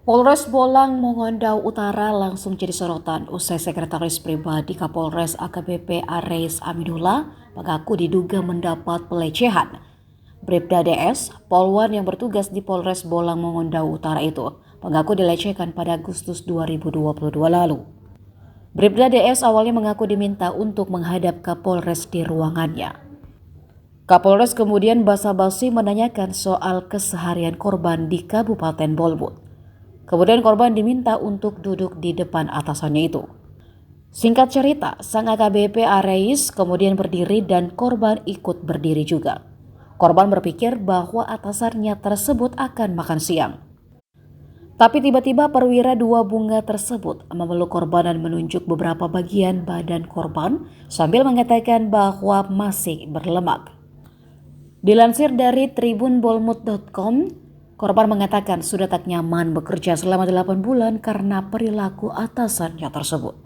Polres Bolang Mongondo Utara langsung jadi sorotan usai sekretaris pribadi Kapolres AKBP Areis Aminullah mengaku diduga mendapat pelecehan. Bribda DS, polwan yang bertugas di Polres Bolang Mongondo Utara itu, mengaku dilecehkan pada Agustus 2022 lalu. Bribda DS awalnya mengaku diminta untuk menghadap Kapolres di ruangannya. Kapolres kemudian basa-basi menanyakan soal keseharian korban di Kabupaten Bolbut. Kemudian korban diminta untuk duduk di depan atasannya itu. Singkat cerita, sang AKBP Areis kemudian berdiri dan korban ikut berdiri juga. Korban berpikir bahwa atasannya tersebut akan makan siang. Tapi tiba-tiba perwira dua bunga tersebut memeluk korban dan menunjuk beberapa bagian badan korban sambil mengatakan bahwa masih berlemak. Dilansir dari tribunbolmut.com, korban mengatakan sudah tak nyaman bekerja selama 8 bulan karena perilaku atasannya tersebut.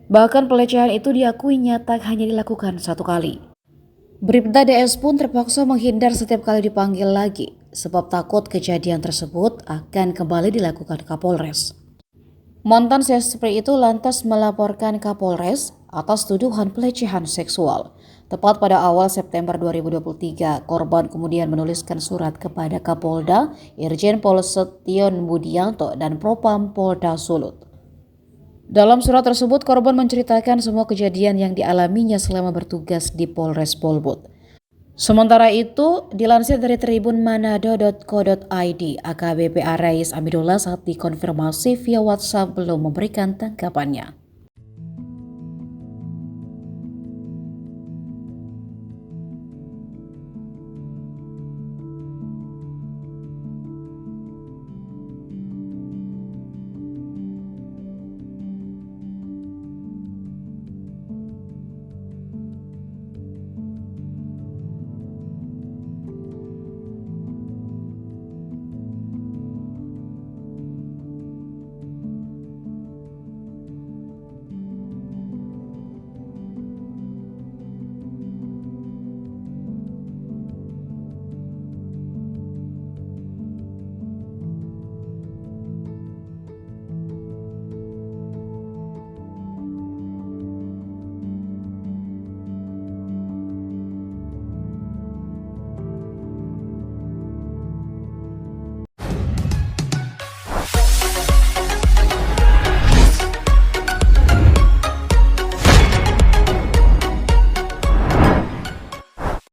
Bahkan pelecehan itu diakuinya tak hanya dilakukan satu kali. Bribda DS pun terpaksa menghindar setiap kali dipanggil lagi, sebab takut kejadian tersebut akan kembali dilakukan Kapolres. Mantan Sespri itu lantas melaporkan Kapolres atas tuduhan pelecehan seksual. Tepat pada awal September 2023, korban kemudian menuliskan surat kepada Kapolda, Irjen Pol Setion Budianto, dan Propam Polda Sulut. Dalam surat tersebut, korban menceritakan semua kejadian yang dialaminya selama bertugas di Polres Bolbut. Sementara itu, dilansir dari tribunmanado.co.id, AKBP Areis Aminullah saat dikonfirmasi via WhatsApp belum memberikan tanggapannya.